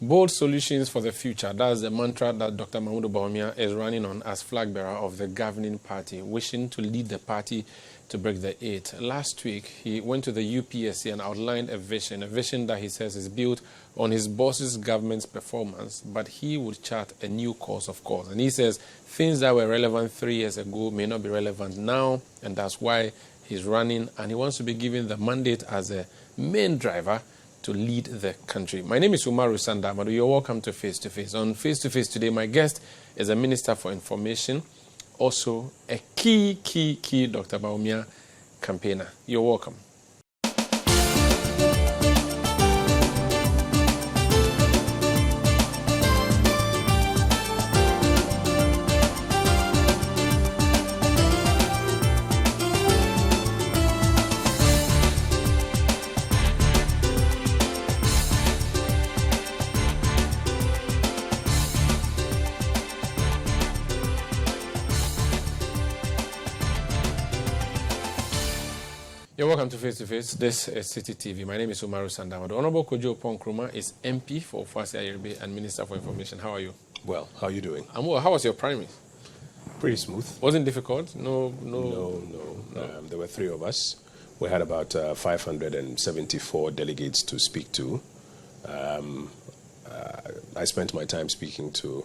Bold solutions for the future. That's the mantra that Dr. Mahamud Bawumia is running on as flag bearer of the governing party, wishing to lead the party to break the eight. Last week, he went to the UPSC and outlined a vision that he says is built on his boss's government's performance, but he would chart a new course, of course. And he says things that were relevant 3 years ago may not be relevant now, and that's why he's running, and he wants to be given the mandate as a main driver to lead the country. My name is Umaru Sandamadu. You're welcome to Face to Face. On Face to Face today, my guest is a Minister for Information, also a key Dr. Bawumia campaigner. You're welcome. You're welcome to Face to Face. This is City TV. My name is Umaru Sandamadu. Honorable Kojo Oppong Nkrumah is MP for Ofasi Ayerbe and Minister for Information. How are you? Well, how are you doing? I'm well. How was your primary? Pretty smooth. Wasn't difficult? No. There were 3 of us. We had about 574 delegates to speak to. I spent my time speaking to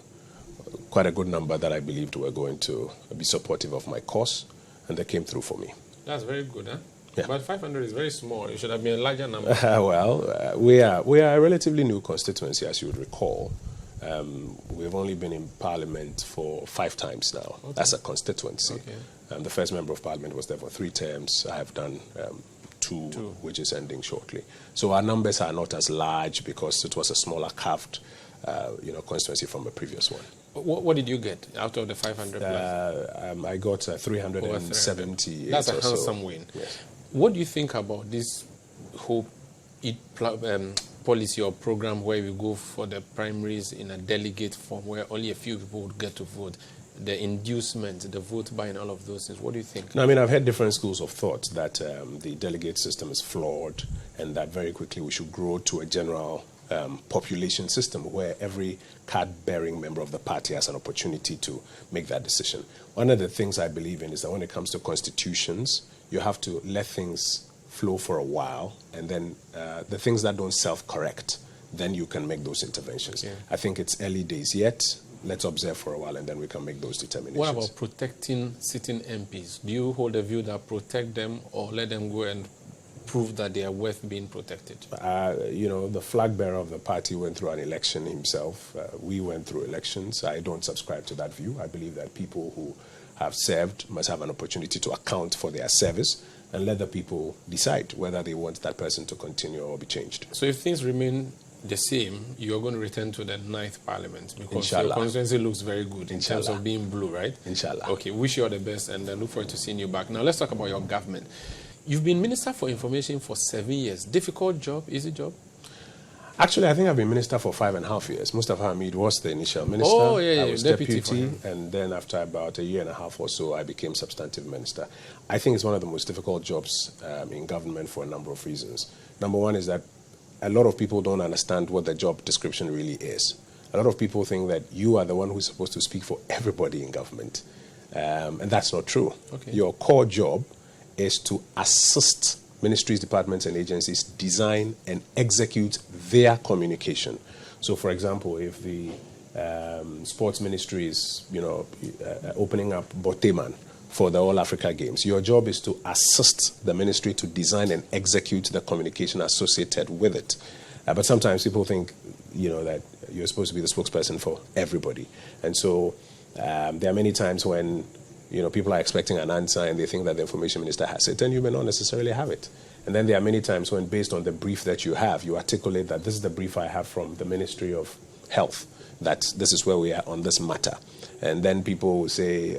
quite a good number that I believed were going to be supportive of my cause, and they came through for me. That's very good, huh? Yeah. But 500 is very small. It should have been a larger number. We are a relatively new constituency, as you would recall. We've only been in Parliament for 5 times now. Okay. As a constituency. Okay. The first member of Parliament was there for 3 terms. I have done 2, which is ending shortly. So our numbers are not as large because it was a smaller carved, constituency from a previous one. What did you get out of the 500 plus? I got 370. That's a handsome win. Yes. What do you think about this whole policy or program where we go for the primaries in a delegate form where only a few people would get to vote? The inducement, the vote buy, and all of those things. What do you think? No, I mean, I've had different schools of thought that the delegate system is flawed and that very quickly we should grow to a general population system where every card-bearing member of the party has an opportunity to make that decision. One of the things I believe in is that when it comes to constitutions, you have to let things flow for a while, and then the things that don't self-correct, then you can make those interventions. Yeah. I think it's early days yet. Let's observe for a while, and then we can make those determinations. What about protecting sitting MPs? Do you hold a view that protect them or let them go and prove that they are worth being protected? The flag bearer of the party went through an election himself. We went through elections. I don't subscribe to that view. I believe that people who have served must have an opportunity to account for their service and let the people decide whether they want that person to continue or be changed. So if things remain the same, you're going to return to the 9th Parliament because Inshallah. Your constituency looks very good in Inshallah. terms of being blue, right? Inshallah. Okay, wish you all the best and look forward to seeing you back. Now let's talk about your government. You've been Minister for Information for 7 years. Difficult job, easy job? Actually, I think I've been Minister for 5.5 years. Mustafa Hamid was the initial Minister. Oh, yeah, I was deputy, and then after about 1.5 years or so, I became substantive Minister. I think it's one of the most difficult jobs in government for a number of reasons. Number one is that a lot of people don't understand what the job description really is. A lot of people think that you are the one who's supposed to speak for everybody in government. And that's not true. Okay. Your core job is to assist ministries, departments, and agencies design and execute their communication. So, for example, if the sports ministry is, opening up Boteman for the All Africa Games, your job is to assist the ministry to design and execute the communication associated with it. But sometimes people think, that you're supposed to be the spokesperson for everybody. And so there are many times when people are expecting an answer and they think that the information minister has it, and you may not necessarily have it. And then there are many times when, based on the brief that you have, you articulate that this is the brief I have from the Ministry of Health, that this is where we are on this matter. And then people will say,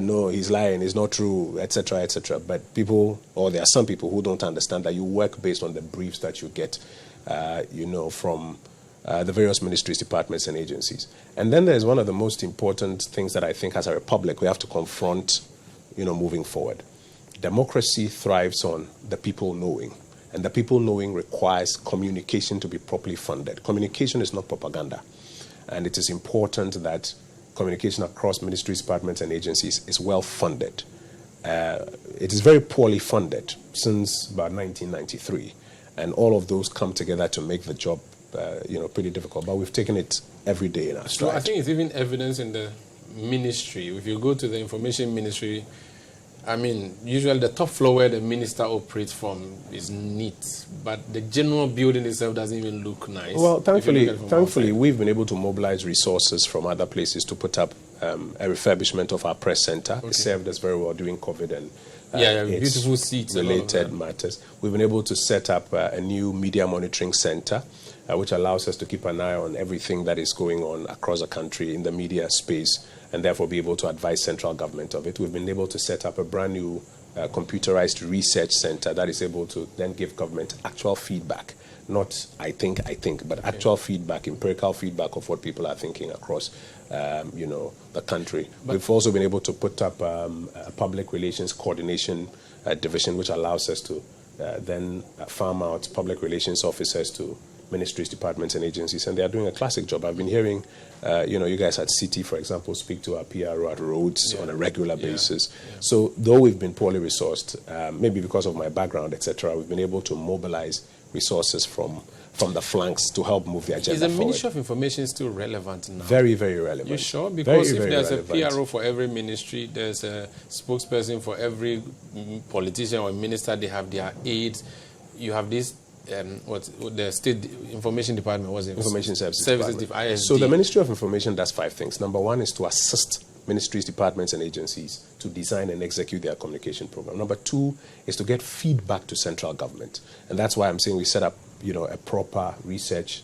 no, he's lying, it's not true, etc., etc. But there are some people who don't understand that you work based on the briefs that you get, from the various ministries, departments, and agencies. And then there's one of the most important things that I think as a republic we have to confront, moving forward. Democracy thrives on the people knowing. And the people knowing requires communication to be properly funded. Communication is not propaganda. And it is important that communication across ministries, departments, and agencies is well funded. It is very poorly funded since about 1993. And all of those come together to make the job pretty difficult. But we've taken it every day in our stride. So I think it's even evidence in the ministry. If you go to the information ministry, I mean, usually the top floor where the minister operates from is neat, but the general building itself doesn't even look nice. Well, thankfully, we've been able to mobilize resources from other places to put up a refurbishment of our press center. Okay. It served us very well during COVID and beautiful seats, related matters. We've been able to set up a new media monitoring center, which allows us to keep an eye on everything that is going on across the country in the media space, and therefore be able to advise central government of it. We've been able to set up a brand new computerized research center that is able to then give government actual feedback, not I think, but actual feedback, empirical feedback of what people are thinking across the country. But we've also been able to put up a public relations coordination division, which allows us to then farm out public relations officers to ministries, departments, and agencies, and they are doing a classic job. I've been hearing, you guys at City, for example, speak to our PRO at Roads on a regular basis. Yeah. So though we've been poorly resourced, maybe because of my background, etc., we've been able to mobilize resources from the flanks to help move the agenda forward. Is the Ministry of Information still relevant now? Very, very relevant. You sure? Because very, if there's relevant. A PRO for every ministry, there's a spokesperson for every politician or minister, they have their aides. You have this the State Information Department, was it? Information Services Department. So the Ministry of Information does 5 things. Number 1 is to assist ministries, departments, and agencies to design and execute their communication program. Number 2 is to get feedback to central government. And that's why I'm saying we set up, a proper research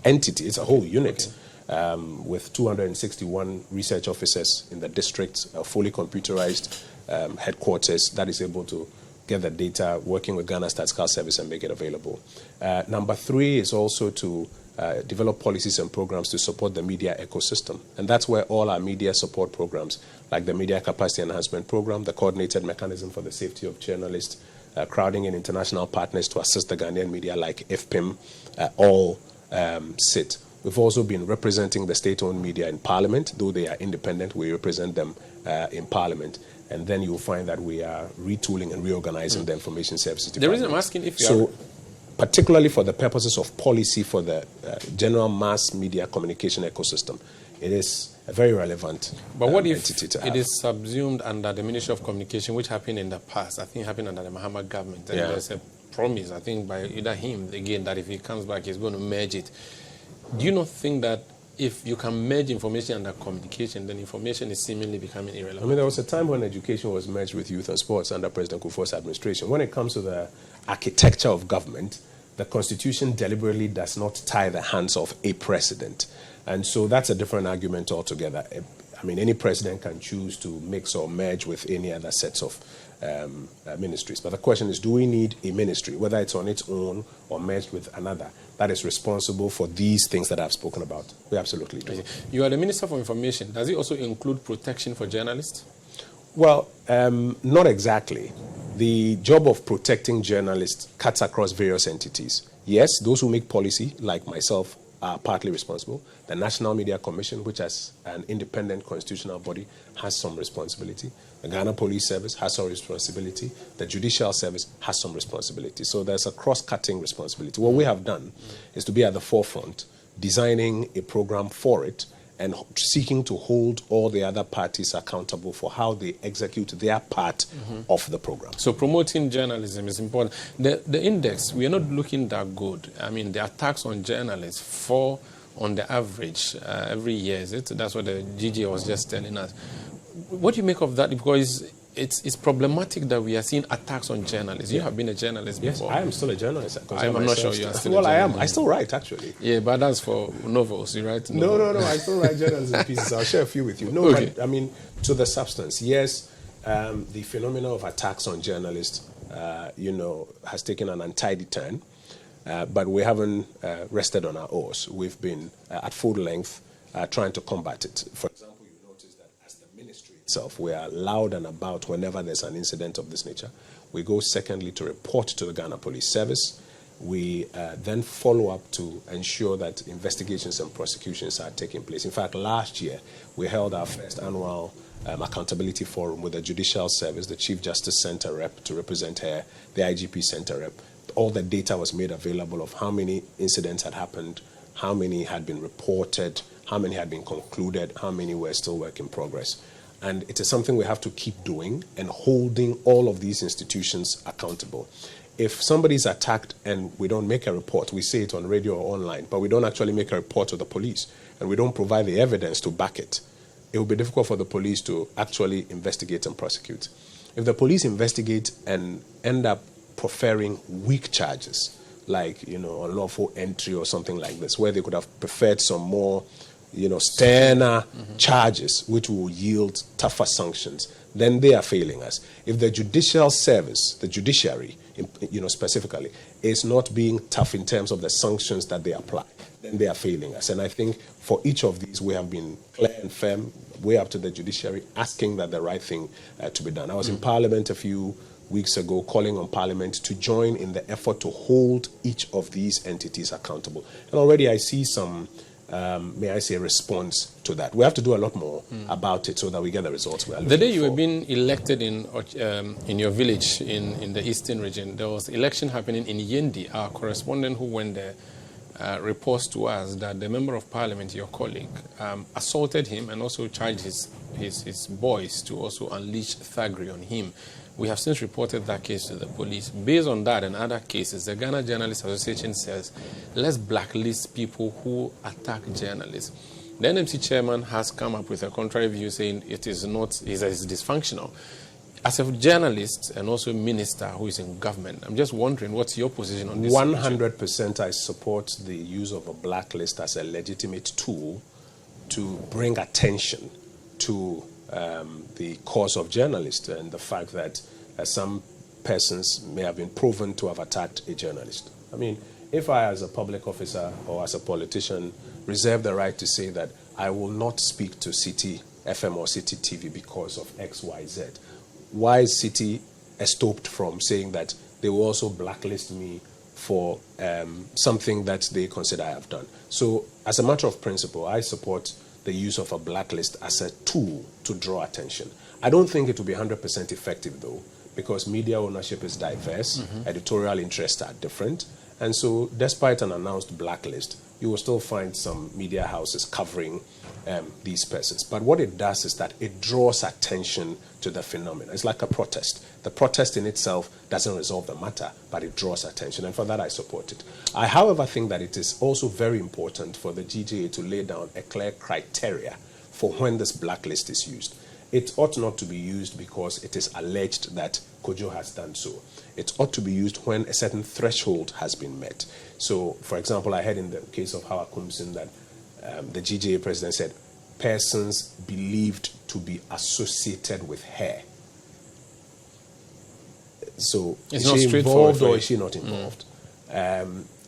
entity. It's a whole unit. With 261 research officers in the district, a fully computerized headquarters that is able to get the data, working with Ghana Statistical Service and make it available. Number 3 is also to develop policies and programs to support the media ecosystem. And that's where all our media support programs, like the Media Capacity Enhancement Program, the Coordinated Mechanism for the Safety of Journalists, crowding in international partners to assist the Ghanaian media like FPIM, all sit. We've also been representing the state-owned media in Parliament. Though they are independent, we represent them in Parliament. And then you'll find that we are retooling and reorganizing the information services department. The reason I'm asking if you So, particularly for the purposes of policy for the general mass media communication ecosystem, it is a very relevant But what if entity to it have. is subsumed under the Ministry of Communication, which happened in the past? I think happened under the Mahamud government. And there's a promise, I think, by either him, again, that if he comes back, he's going to merge it. Do you not think that if you can merge information under communication, then information is seemingly becoming irrelevant? I mean, there was a time when education was merged with youth and sports under President Kufuor's administration. When it comes to the architecture of government, the Constitution deliberately does not tie the hands of a president. And so that's a different argument altogether. I mean, any president can choose to mix or merge with any other sets of ministries. But the question is, do we need a ministry, whether it's on its own or merged with another, that is responsible for these things that I've spoken about? We absolutely do. You are the Minister for Information. Does it also include protection for journalists? Well, not exactly. The job of protecting journalists cuts across various entities. Yes, those who make policy, like myself, are partly responsible. The National Media Commission, which as an independent constitutional body, has some responsibility. The Ghana Police Service has some responsibility. The Judicial Service has some responsibility. So there's a cross-cutting responsibility. What we have done is to be at the forefront, designing a program for it, and seeking to hold all the other parties accountable for how they execute their part of the program. So promoting journalism is important. The index, we are not looking that good. I mean, the attacks on journalists fall on the average every year, is it? That's what the GG was just telling us. What do you make of that? Because it's problematic that we are seeing attacks on journalists. You have been a journalist before. Yes, I am still a journalist. I'm not sure you are still well, a journalist. I am. I still write, actually. Yeah, but that's for novels, you write novels? No. I still write journalism pieces. I'll share a few with you. No, okay. But, I mean, to the substance, yes, the phenomenon of attacks on journalists, has taken an untidy turn, but we haven't rested on our oars. We've been at full length trying to combat it. For example, you notice that as the ministry, itself. We are loud and about whenever there's an incident of this nature. We go secondly to report to the Ghana Police Service. We then follow up to ensure that investigations and prosecutions are taking place. In fact, last year, we held our first annual accountability forum with the Judicial Service, the Chief Justice Center rep to represent her, the IGP Center rep. All the data was made available of how many incidents had happened, how many had been reported, how many had been concluded, how many were still work in progress. And it is something we have to keep doing and holding all of these institutions accountable. If somebody is attacked and we don't make a report, we say it on radio or online, but we don't actually make a report to the police and we don't provide the evidence to back it, it will be difficult for the police to actually investigate and prosecute. If the police investigate and end up preferring weak charges, like, unlawful entry or something like this, where they could have preferred some more, sterner charges, which will yield tougher sanctions, then they are failing us. If the judicial service, the judiciary, specifically, is not being tough in terms of the sanctions that they apply, then they are failing us. And I think for each of these, we have been clear and firm, way up to the judiciary, asking that the right thing to be done. I was in Parliament a few weeks ago calling on Parliament to join in the effort to hold each of these entities accountable. And already I see some, response to that. We have to do a lot more about it so that we get the results we are looking for. The day you were being elected in your village in the eastern region, there was election happening in Yendi. Our correspondent who went there reports to us that the member of parliament, your colleague, assaulted him and also charged his boys to also unleash thuggery on him. We have since reported that case to the police. Based on that and other cases, the Ghana Journalists Association says, let's blacklist people who attack journalists. The NMC chairman has come up with a contrary view, saying it is not, it's dysfunctional. As a journalist and also minister who is in government, I'm just wondering, what's your position on this? 100% I support the use of a blacklist as a legitimate tool to bring attention to the cause of journalists and the fact that some persons may have been proven to have attacked a journalist. I mean, if I, as a public officer or as a politician, reserve the right to say that I will not speak to City FM or City TV because of X, Y, Z, why is City stopped from saying that they will also blacklist me for something that they consider I have done? So, as a matter of principle, I support the use of a blacklist as a tool to draw attention. I don't think it will be 100% effective, though, because media ownership is diverse, editorial interests are different, and so despite an announced blacklist, you will still find some media houses covering these persons. But what it does is that it draws attention to the phenomenon. It's like a protest. The protest in itself doesn't resolve the matter, but it draws attention, and for that I support it. I, however, think that it is also very important for the GJA to lay down a clear criteria for when this blacklist is used. It ought not to be used because it is alleged that Kojo has done so. It ought to be used when a certain threshold has been met. So, for example, I heard in the case of Hawa Kumsin that the GJA president said persons believed to be associated with her. So, is she involved or is she not involved?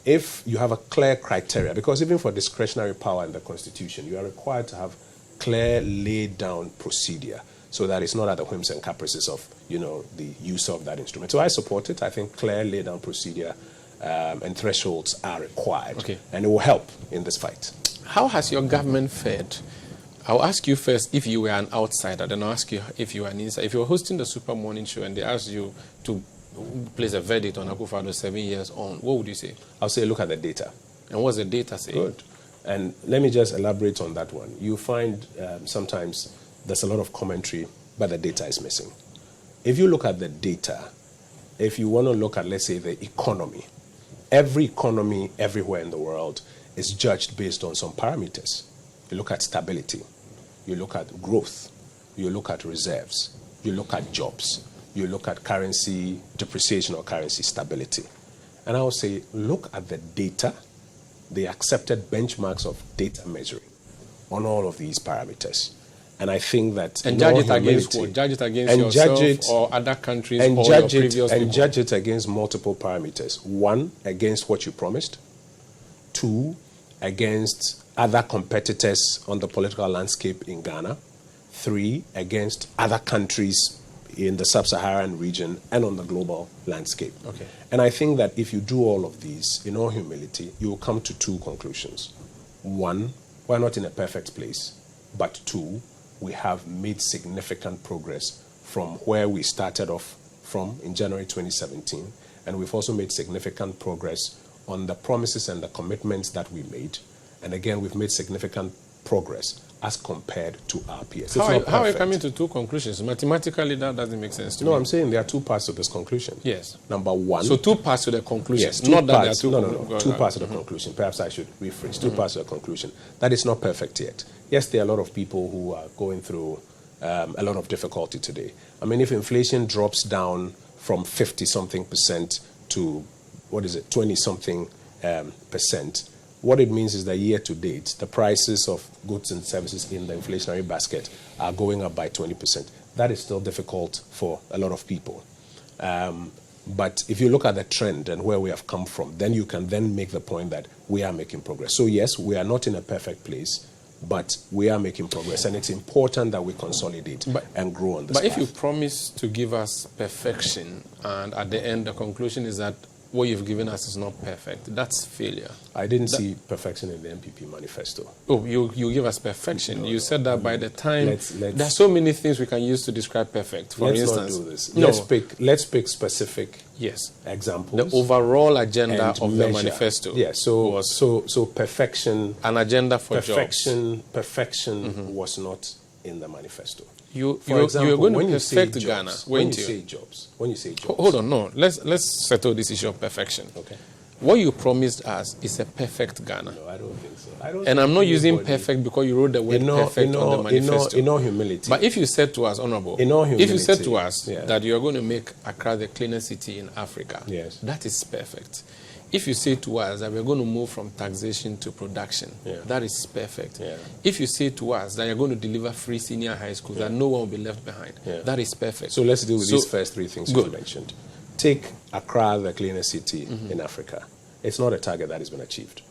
If you have a clear criteria, because even for discretionary power in the Constitution, you are required to have clear laid down procedure so that it's not at the whims and caprices of, the use of that instrument. So I support it. I think clear laid down procedure and thresholds are required, and it will help in this fight. How has your government fared? I'll ask you first if you were an outsider, then I'll ask you if you were an insider. If you were hosting the Super Morning Show and they asked you to place a verdict on Akufo-Addo 7 years on, what would you say? I'll say look at the data. And what's the data saying? Good. And let me just elaborate on that one. You find sometimes there's a lot of commentary, but the data is missing. If you look at the data, if you want to look at, let's say, the economy, every economy everywhere in the world is judged based on some parameters. You look at stability, you look at growth, you look at reserves, you look at jobs, you look at currency depreciation or currency stability. And I would say, look at the data, the accepted benchmarks of data measuring on all of these parameters. And I think that... And judge it against what? Judge it against yourself or other countries or your previous people? And judge it against multiple parameters. 1, against what you promised. 2, against other competitors on the political landscape in Ghana. 3, against other countries in the sub-Saharan region and on the global landscape. Okay. And I think that if you do all of these, in all humility, you will come to 2 conclusions. 1, we're not in a perfect place, but 2, we have made significant progress from where we started off from in January 2017, and we've also made significant progress on the promises and the commitments that we made. And again, we've made significant progress as compared to our peers. How are you coming to 2 conclusions? Mathematically, that doesn't make sense to me. No, I'm saying there are 2 parts to this conclusion. Yes. Number 1. So 2 parts to the conclusion. Yes, 2 not parts. That there are 2 no. 2 parts to the conclusion. Perhaps I should rephrase. 2 parts to the conclusion. That is not perfect yet. Yes, there are a lot of people who are going through a lot of difficulty today. I mean, if inflation drops down from 50-something% to, 20-something percent, what it means is that year to date, the prices of goods and services in the inflationary basket are going up by 20%. That is still difficult for a lot of people. But if you look at the trend and where we have come from, then you can then make the point that we are making progress. So yes, we are not in a perfect place, but we are making progress. And it's important that we consolidate and grow on this path. But if you promise to give us perfection, and at the end the conclusion is that what you've given us is not perfect, that's failure. I didn't see perfection in the MPP manifesto. Oh, you give us perfection. You said that by the time... there are so many things we can use to describe perfect. For instance... Let's not do this. Let's pick specific examples. The overall agenda of the manifesto. Yes, so perfection... An agenda for jobs. Perfection was not in the manifesto. For example, you're going to perfect Ghana. When you say jobs. Hold on, no. Let's settle this issue of perfection. Okay. What you promised us is a perfect Ghana. No, I don't think so. And I'm not using perfect because you wrote the word perfect on the manifesto. In all humility. But if you said to us, Honorable, if you said to us that you're going to make Accra the cleanest city in Africa, that is perfect. If you say to us that we're going to move from taxation to production, that is perfect. Yeah. If you say to us that you're going to deliver free senior high schools, that no one will be left behind, that is perfect. So let's deal with these first 3 things you mentioned. Take Accra, the cleanest city in Africa. It's not a target that has been achieved.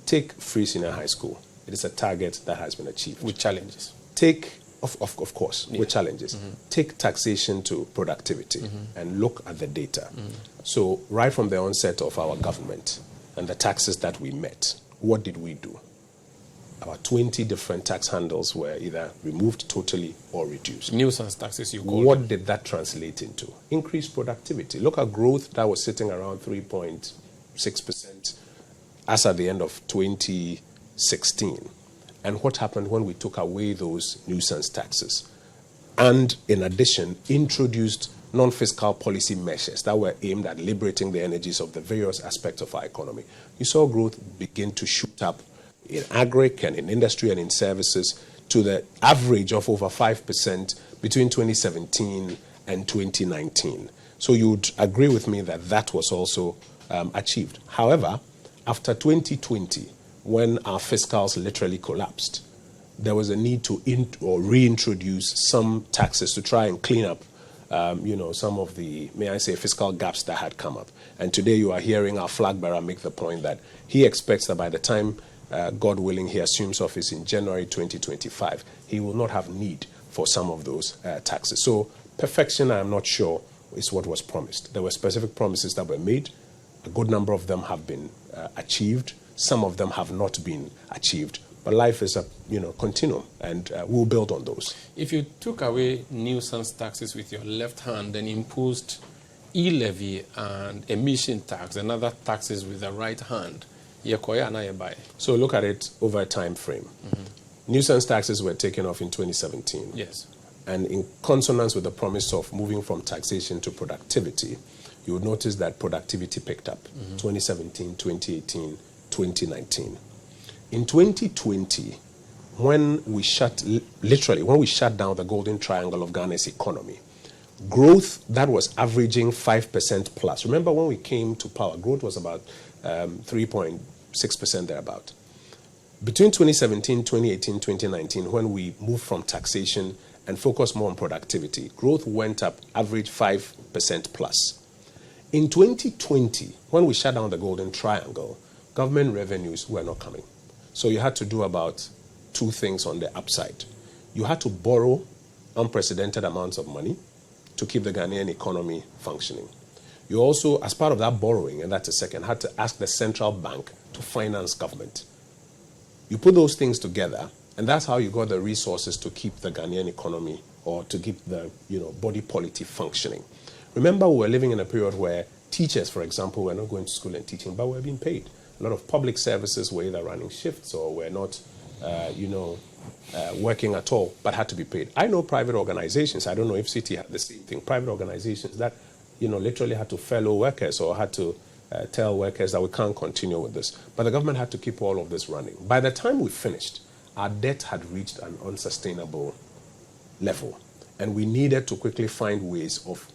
Take free senior high school. It is a target that has been achieved. With challenges. Take, of course, with challenges. Take taxation to productivity and look at the data. So right from the onset of our government and the taxes that we met, what did we do? About 20 different tax handles were either removed totally or reduced. Nuisance taxes, you call What did that translate into? Increased productivity. Look at growth that was sitting around 3.6% as at the end of 2016. And what happened when we took away those nuisance taxes? And in addition, introduced non-fiscal policy measures that were aimed at liberating the energies of the various aspects of our economy. You saw growth begin to shoot up in agric and in industry and in services to the average of over 5% between 2017 and 2019. So you would agree with me that that was also achieved. However, after 2020, when our fiscals literally collapsed, there was a need to reintroduce some taxes to try and clean up some of the, may I say, fiscal gaps that had come up. And today you are hearing our flag bearer make the point that he expects that by the time, God willing, he assumes office in January 2025, he will not have need for some of those taxes. So perfection, I am not sure, is what was promised. There were specific promises that were made. A good number of them have been achieved. Some of them have not been achieved. But life is a continuum, and we'll build on those. If you took away nuisance taxes with your left hand and imposed e-levy and emission tax and other taxes with the right hand, so look at it over a time frame. Nuisance taxes were taken off in 2017. Yes. And in consonance with the promise of moving from taxation to productivity, you would notice that productivity picked up 2017, 2018, 2019. In 2020, when we shut down the golden triangle of Ghana's economy, growth that was averaging 5% plus. Remember when we came to power, growth was about 3.6% thereabout. Between 2017, 2018, 2019, when we moved from taxation and focused more on productivity, growth went up average 5% plus. In 2020, when we shut down the golden triangle, government revenues were not coming. So you had to do about 2 things on the upside. you had to borrow unprecedented amounts of money to keep the Ghanaian economy functioning. You also, as part of that borrowing, and that's a second, had to ask the central bank to finance government. You put those things together, and that's how you got the resources to keep the Ghanaian economy or to keep the body politic functioning. Remember, we were living in a period where teachers, for example, were not going to school and teaching, but were being paid. A lot of public services were either running shifts or were not, working at all, but had to be paid. I know private organizations, I don't know if City had the same thing, private organizations that, literally had to furlough workers or had to tell workers that we can't continue with this. But the government had to keep all of this running. By the time we finished, our debt had reached an unsustainable level, and we needed to quickly find ways of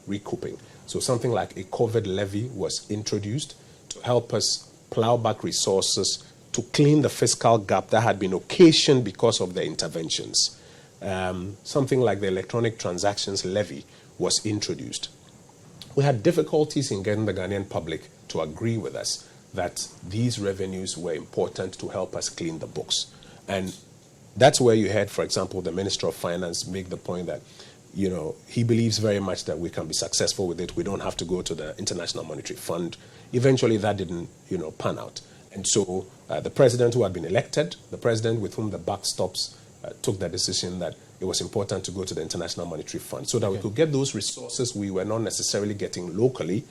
recouping. So something like a COVID levy was introduced to help us plow back resources to clean the fiscal gap that had been occasioned because of the interventions. Something like the electronic transactions levy was introduced. We had difficulties in getting the Ghanaian public to agree with us that these revenues were important to help us clean the books. And that's where you heard, for example, the Minister of Finance make the point that, he believes very much that we can be successful with it. We don't have to go to the International Monetary Fund. Eventually, that didn't, pan out. And so the president who had been elected, the president with whom the buck stops, took the decision that it was important to go to the International Monetary Fund so that we could get those resources we were not necessarily getting locally,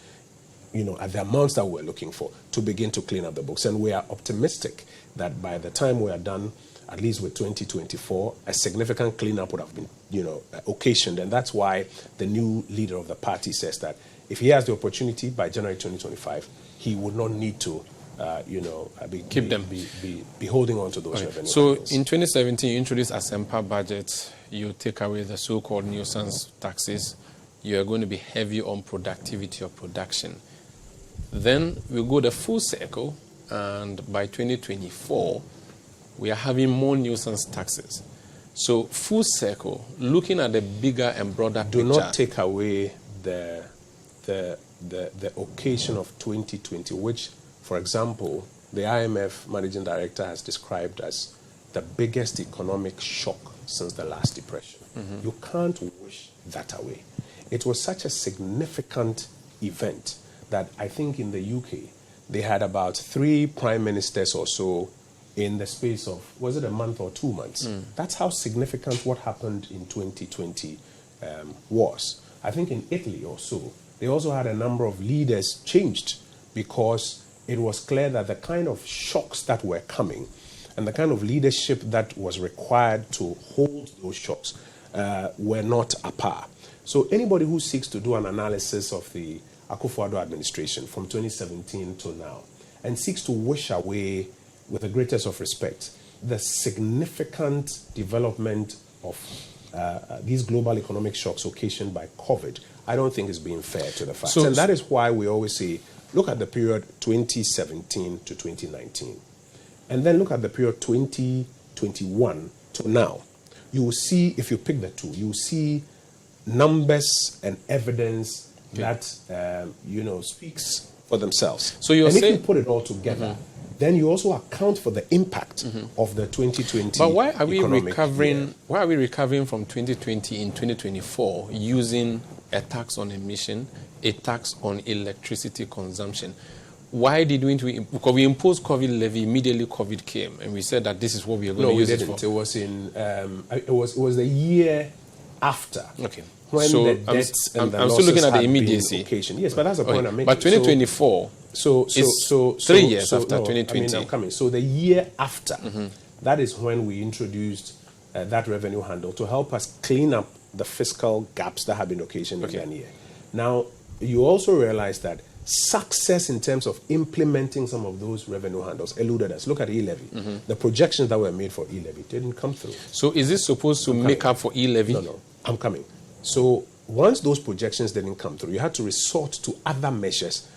at the amounts that we were looking for, to begin to clean up the books. And we are optimistic that by the time we are done, at least with 2024, a significant cleanup would have been, occasioned. And that's why the new leader of the party says that if he has the opportunity by January 2025, he would not need to be holding on to those revenues. So in 2017, you introduced a Sempa budget. You take away the so-called nuisance taxes. You are going to be heavy on productivity or production. Then we go the full circle, and by 2024, we are having more nuisance taxes. So full circle, looking at the bigger and broader picture. Do not take away the occasion of 2020, which, for example, the IMF managing director has described as the biggest economic shock since the last depression. Mm-hmm. You can't wish that away. It was such a significant event that I think in the UK, they had about 3 prime ministers or so in the space of, was it a month or 2 months? That's how significant what happened in 2020 was. I think in Italy or so, they also had a number of leaders changed because it was clear that the kind of shocks that were coming and the kind of leadership that was required to hold those shocks were not a par. So anybody who seeks to do an analysis of the Akufo-Addo administration from 2017 to now and seeks to wish away, with the greatest of respect, the significant development of these global economic shocks occasioned by COVID, I don't think is being fair to the facts. And that is why we always say, look at the period 2017 to 2019. And then look at the period 2021 to now. You will see, if you pick the two, you will see numbers and evidence that, speaks for themselves. So you're saying, if you put it all together, then you also account for the impact of the 2020. But why are we recovering? Year? Why are we recovering from 2020 in 2024 using a tax on emission, a tax on electricity consumption? Why did we? Because we imposed COVID levy immediately. COVID came, and we said that this is what we are going to use it for. No, we didn't. It was in. It was the year after. Okay. When so the debts and the I'm still looking at the immediacy. Yes, but that's the point I'm making. But 2024. So 3 years after 2020. I'm coming. So the year after, that is when we introduced that revenue handle to help us clean up the fiscal gaps that have been occasioned in that year. Now, you also realize that success in terms of implementing some of those revenue handles eluded us. Look at e-levy. The projections that were made for e-levy didn't come through. So is this supposed to make up for e-levy? No, I'm coming. So once those projections didn't come through, you had to resort to other measures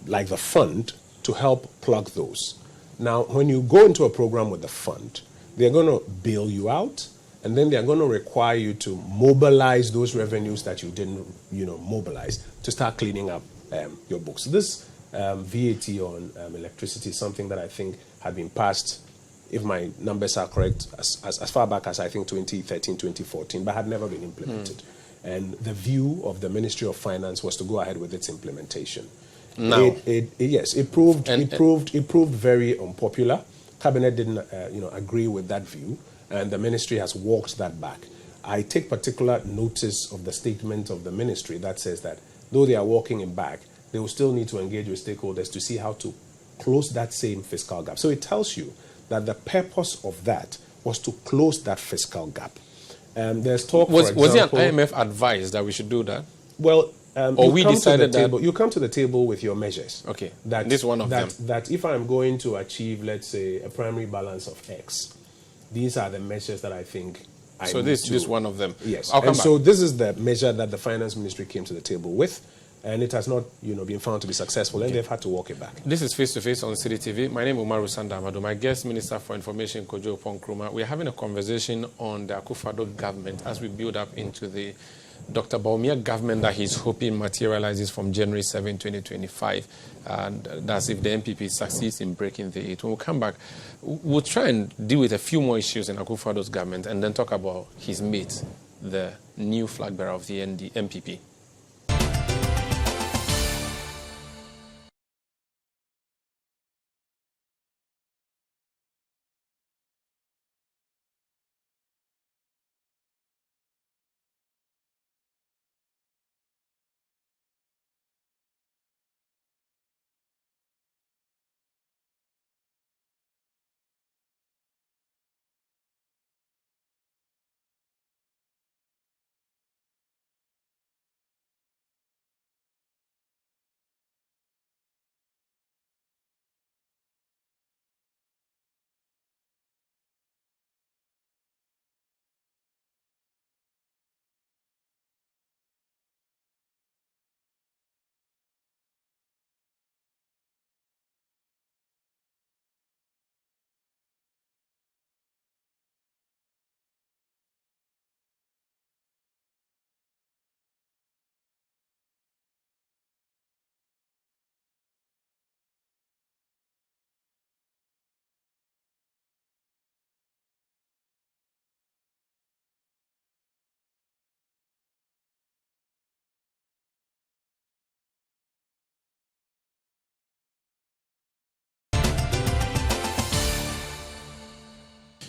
like the fund to help plug those. Now, when you go into a program with the fund, they're going to bail you out, and then they're going to require you to mobilize those revenues that you didn't, mobilize to start cleaning up your books. This VAT on electricity is something that I think had been passed if my numbers are correct, as far back as I think 2013, 2014, but had never been implemented. And the view of the Ministry of Finance was to go ahead with its implementation. Now, it proved very unpopular. Cabinet didn't, agree with that view, and the ministry has walked that back. I take particular notice of the statement of the ministry that says that though they are walking it back, they will still need to engage with stakeholders to see how to close that same fiscal gap. So it tells you that the purpose of that was to close that fiscal gap. There's talk, was for example, it an IMF advice that we should do that? Well, or we decided that you come to the table with your measures. Okay, this is one of them. That if I'm going to achieve, let's say, a primary balance of X, these are the measures that I think I so need this to. is one of them. Yes, I'll come and back. so this is the measure that the finance ministry came to the table with, and it has not, been found to be successful, and they've had to walk it back. This is Face to Face on City TV. My name is Umaru Sandamado. My guest, Minister for Information, Kojo Oppong Nkrumah. We are having a conversation on the Akufo-Addo government as we build up into the Dr. Bawumia government that he's hoping materializes from January 7, 2025. And that's if the MPP succeeds in breaking the 8. When we come back, we'll try and deal with a few more issues in Akufo-Addo's government and then talk about his mate, the new flag bearer of the MPP.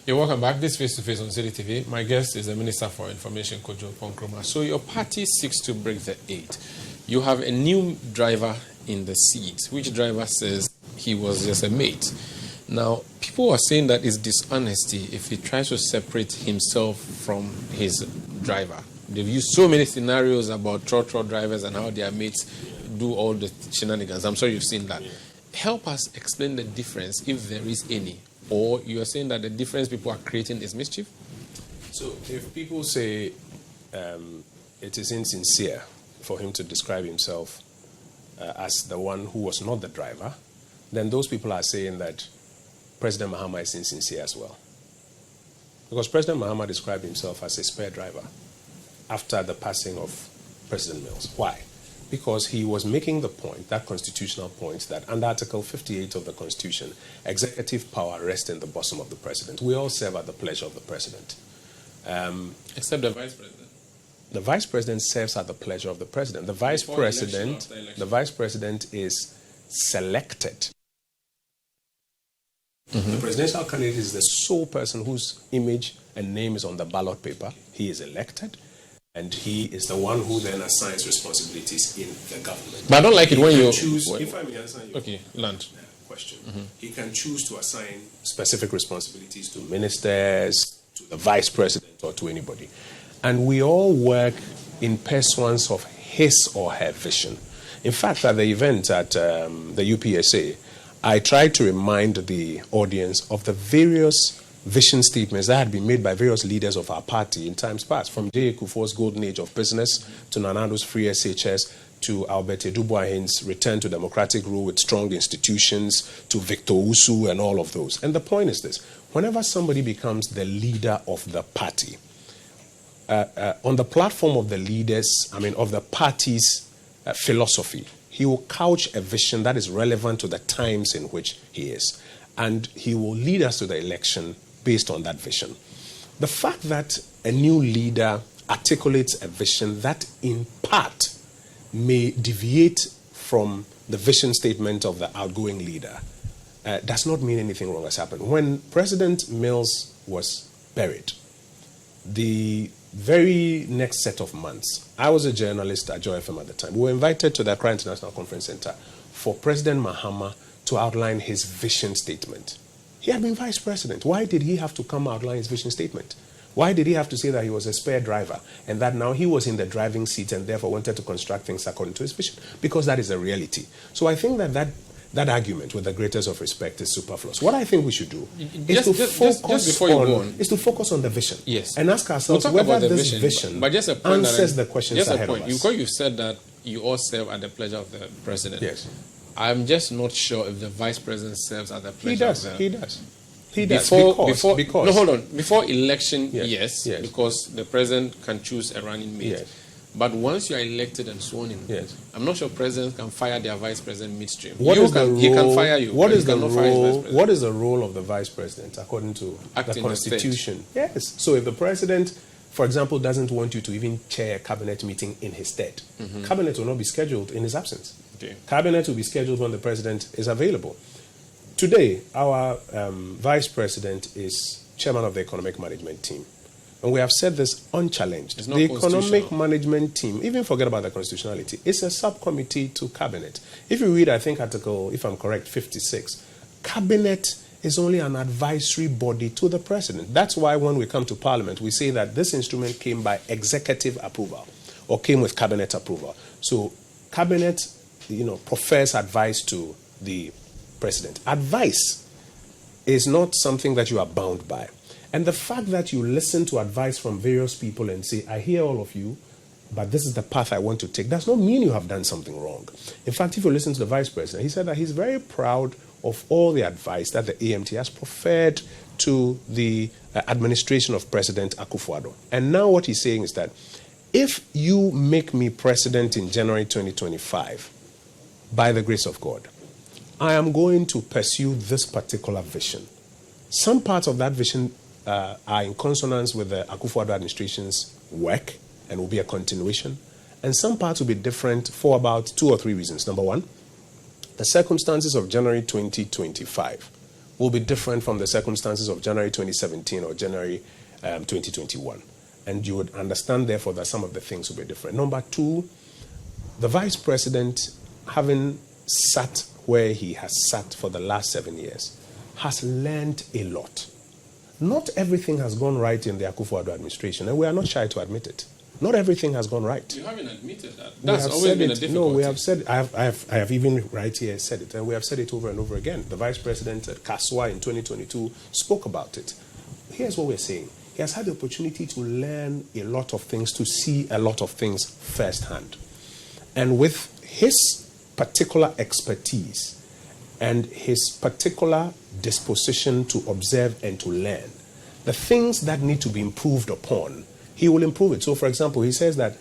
You're welcome back. This Face to Face on City TV. My guest is the Minister for Information, Kojo Oppong Nkrumah. So your party seeks to break the 8. You have a new driver in the seat, which driver says he was just a mate. Now, people are saying that it's dishonesty if he tries to separate himself from his driver. They've used so many scenarios about trotro drivers and how their mates do all the shenanigans. I'm sure you've seen that. Help us explain the difference, if there is any. Or you are saying that the difference people are creating is mischief? So if people say it is insincere for him to describe himself as the one who was not the driver, then those people are saying that President Mahama is insincere as well. Because President Mahama described himself as a spare driver after the passing of President Mills. Why? Because he was making the point, that constitutional point, that under Article 58 of the Constitution, executive power rests in the bosom of the president. We all serve at the pleasure of the president. Except the vice president. The vice president serves at the pleasure of the president. The vice president is selected. Mm-hmm. The presidential candidate is the sole person whose image and name is on the ballot paper. He is elected. And he is the one who then assigns responsibilities in the government. But I don't like it when you choose. If I may answer your question, he can choose to assign specific responsibilities to ministers, to the vice president, or to anybody. And we all work in pursuance of his or her vision. In fact, at the event at the UPSA, I tried to remind the audience of the various vision statements that had been made by various leaders of our party in times past, from J. Kufuor's golden age of business to Nana Addo's free SHS to Albert Edubuahin's return to democratic rule with strong institutions to Victor Usu and all of those. And the point is this: whenever somebody becomes the leader of the party, on the platform of the of the party's philosophy, he will couch a vision that is relevant to the times in which he is. and he will lead us to the election based on that vision. The fact that a new leader articulates a vision that in part may deviate from the vision statement of the outgoing leader does not mean anything wrong has happened. When President Mills was buried, the very next set of months, I was a journalist at Joy FM at the time. We were invited to the Accra International Conference Center for President Mahama to outline his vision statement. He had been vice president. Why did he have to come outline his vision statement? Why did he have to say that he was a spare driver and that now he was in the driving seat and therefore wanted to construct things according to his vision? Because that is a reality. So I think that argument, with the greatest of respect, is superfluous. What I think we should do is to focus on the vision. Yes. And ask ourselves whether this vision but just a point answers the questions ahead of us. Because you said that you all serve at the pleasure of the president. Yes. I'm just not sure if the vice president serves at the pleasure of the... He does. Because no, hold on. Before election, yes, yes, because the president can choose a running mate. Yes. But once you are elected and sworn in, yes, I'm not sure presidents can fire their vice president midstream. He can fire you. What is the role of the vice president according to the Constitution? Yes. So if the president, for example, doesn't want you to even chair a cabinet meeting in his stead, cabinet will not be scheduled in his absence. Okay. Cabinet will be scheduled when the president is available. Today, our vice president is chairman of the economic management team. And we have said this unchallenged. The economic management team, even forget about the constitutionality, it's a subcommittee to cabinet. If you read, I think, article, if I'm correct, 56, cabinet is only an advisory body to the president. That's why when we come to parliament, we say that this instrument came by executive approval or came with cabinet approval. So cabinet, prefers advice to the president. Advice is not something that you are bound by. And the fact that you listen to advice from various people and say, I hear all of you, but this is the path I want to take, does not mean you have done something wrong. In fact, if you listen to the vice president, he said that he's very proud of all the advice that the AMT has preferred to the administration of President Akufo-Addo. And now what he's saying is that if you make me president in January 2025, by the grace of God, I am going to pursue this particular vision. Some parts of that vision are in consonance with the Akufo-Addo administration's work and will be a continuation. And some parts will be different for about 2 or 3 reasons. Number one, the circumstances of January 2025 will be different from the circumstances of January 2017 or January 2021. And you would understand, therefore, that some of the things will be different. Number two, the vice president, having sat where he has sat for the last 7 years, has learned a lot. Not everything has gone right in the Akufo-Addo administration, and we are not shy to admit it. Not everything has gone right. You haven't admitted that. That's always been a difficulty. No, we have said, I have even right here said it, and we have said it over and over again. The vice president at Kaswa in 2022 spoke about it. Here's what we're saying. He has had the opportunity to learn a lot of things, to see a lot of things firsthand. And with his particular expertise and his particular disposition to observe and to learn, the things that need to be improved upon, he will improve it. So, for example, he says that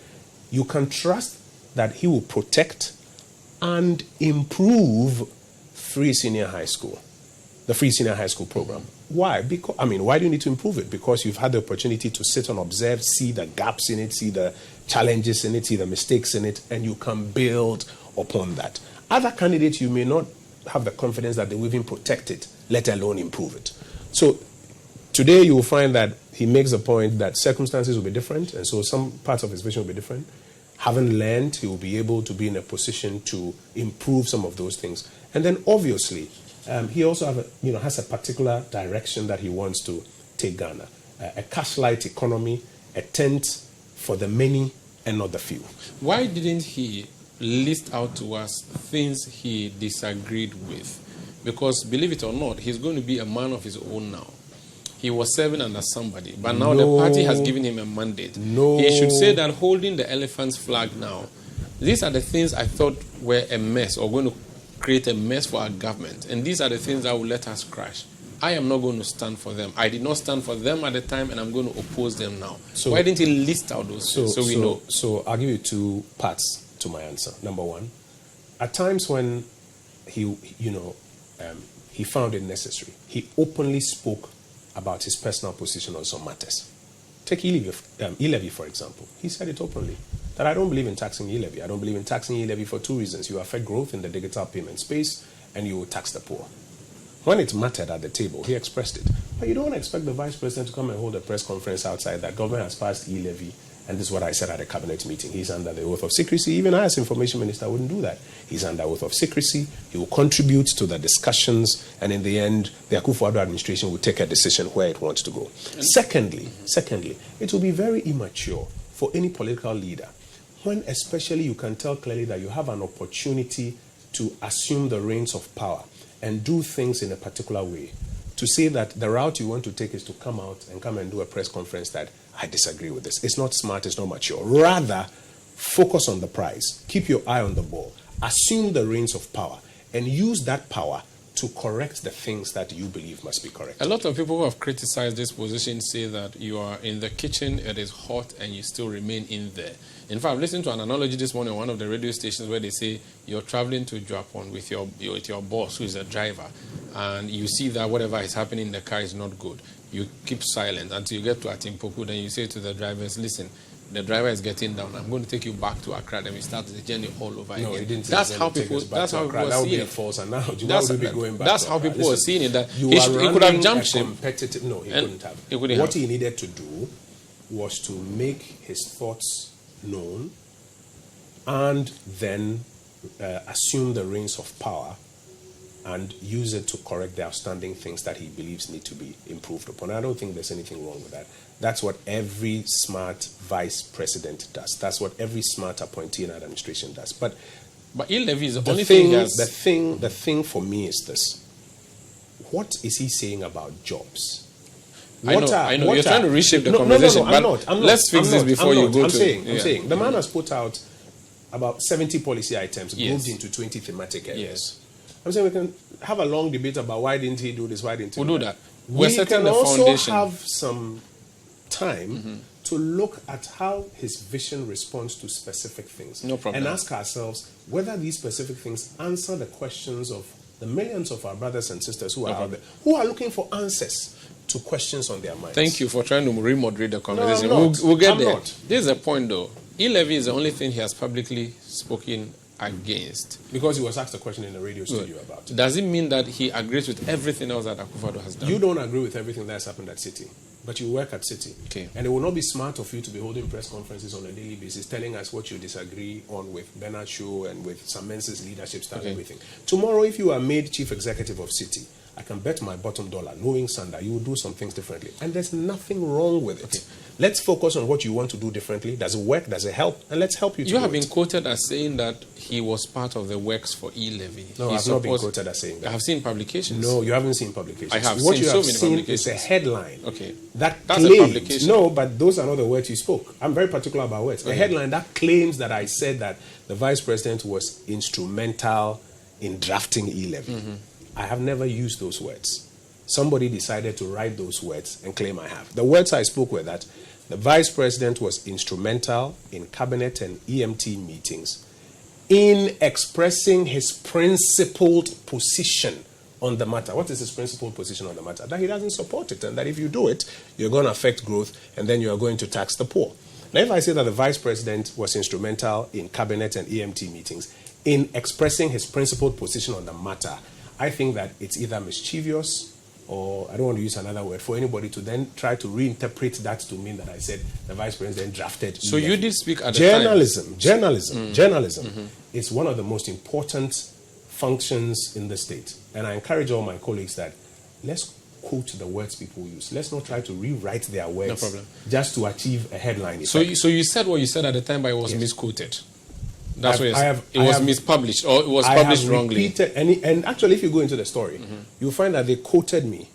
you can trust that he will protect and improve free senior high school, the free senior high school program. Why? Why do you need to improve it? Because you've had the opportunity to sit and observe, see the gaps in it, see the challenges in it, see the mistakes in it, and you can build upon that. Other candidates, you may not have the confidence that they will even protect it, let alone improve it. So today you will find that he makes a point that circumstances will be different, and so some parts of his vision will be different. Having learned, he will be able to be in a position to improve some of those things. And then obviously, he also has a particular direction that he wants to take Ghana. A cash-light economy, a tent for the many and not the few. Why didn't he list out to us things he disagreed with? Because, believe it or not, he's going to be a man of his own now. He was serving under somebody, but now the party has given him a mandate. He should say that holding the elephant's flag now, these are the things I thought were a mess or going to create a mess for our government, and these are the things that will let us crash. I am not going to stand for them. I did not stand for them at the time, and I'm going to oppose them now. So why didn't he list out those things so we know? So I'll give you 2 parts to my answer. Number one, at times when he he found it necessary. He openly spoke about his personal position on some matters. Take e-levy, for example. He said it openly, that I don't believe in taxing e-levy. I don't believe in taxing e-levy for two reasons. You affect growth in the digital payment space, and you will tax the poor. When it mattered at the table, he expressed it. But you don't expect the vice president to come and hold a press conference outside that government has passed e-levy, and this is what I said at a cabinet meeting. He's under the oath of secrecy. Even I, as information minister, wouldn't do that. He's under oath of secrecy. He will contribute to the discussions, and in the end, the Akufo-Addo administration will take a decision where it wants to go. Secondly, it will be very immature for any political leader when especially you can tell clearly that you have an opportunity to assume the reins of power and do things in a particular way, to say that the route you want to take is to come and do a press conference that I disagree with this. It's not smart, it's not mature. Rather, focus on the prize. Keep your eye on the ball. Assume the reins of power and use that power to correct the things that you believe must be corrected. A lot of people who have criticized this position say that you are in the kitchen, it is hot, and you still remain in there. In fact, I've listened to an analogy this morning on one of the radio stations where they say you're traveling to Japan with your boss, who is a driver, and you see that whatever is happening in the car is not good. You keep silent until you get to Atimpoku, then you say to the drivers, listen, the driver is getting down. I'm going to take you back to Accra. Then we start the journey all over again. He didn't. That's how people. That's how people that would see be a it. false analogy. Why would we be going back? That's how people are seeing it. That he could have jumped ship. Competitive. No, he couldn't have. What he needed to do was to make his thoughts known, and then assume the reins of power and use it to correct the outstanding things that he believes need to be improved upon. I don't think there's anything wrong with that. That's what every smart vice president does. That's what every smart appointee in administration does. But e-levy is the only thing. The thing for me is this: what is he saying about jobs? I know. You're trying to reshape the conversation. I'm not. Let's fix this before you go to. I'm saying the man has put out about 70 policy items grouped into 20 thematic areas. Yes. I'm saying we can have a long debate about why didn't he do this, why didn't he do that. We can also have some time to look at how his vision responds to specific things. No problem. And ask ourselves whether these specific things answer the questions of the millions of our brothers and sisters who are out there, who are looking for answers to questions on their minds. Thank you for trying to remoderate the conversation. No, we'll get there. Not. This is a point, though. E-levy is the only thing he has publicly spoken against. Because he was asked a question in a radio studio about it. Does it mean that he agrees with everything else that Akufo-Addo has done? You don't agree with everything that's happened at City, but you work at City. Okay. And it will not be smart of you to be holding press conferences on a daily basis, telling us what you disagree on with Bernard Shaw and with Sam Mensah's leadership style and everything. Tomorrow, if you are made chief executive of City, I can bet my bottom dollar, knowing Sanda, you will do some things differently. And there's nothing wrong with it. Let's focus on what you want to do differently. Does it work? Does it help? And let's help you to do it. You have been quoted as saying that he was part of the works for e-levy. No, I've not been quoted as saying that. I have seen publications. No, you haven't seen publications. I have what seen you so have many seen publications. is a headline. Okay. That's claims, a publication. No, but those are not the words you spoke. I'm very particular about words. A headline that claims that I said that the vice president was instrumental in drafting e-levy. I have never used those words. Somebody decided to write those words and claim I have. The words I spoke were that the vice president was instrumental in cabinet and EMT meetings in expressing his principled position on the matter. What is his principled position on the matter? That he doesn't support it, and that if you do it, you're going to affect growth, and then you are going to tax the poor. Now, if I say that the vice president was instrumental in cabinet and EMT meetings in expressing his principled position on the matter, I think that it's either mischievous, or I don't want to use another word, for anybody to then try to reinterpret that to mean that I said the vice president drafted. So you did speak at the time. Journalism is one of the most important functions in the state. And I encourage all my colleagues that let's quote the words people use. Let's not try to rewrite their words just to achieve a headline effect. So you said what you said at the time, but it was misquoted. That's what it was mispublished, or it was published wrongly. And actually, if you go into the story, you'll find that they quoted me.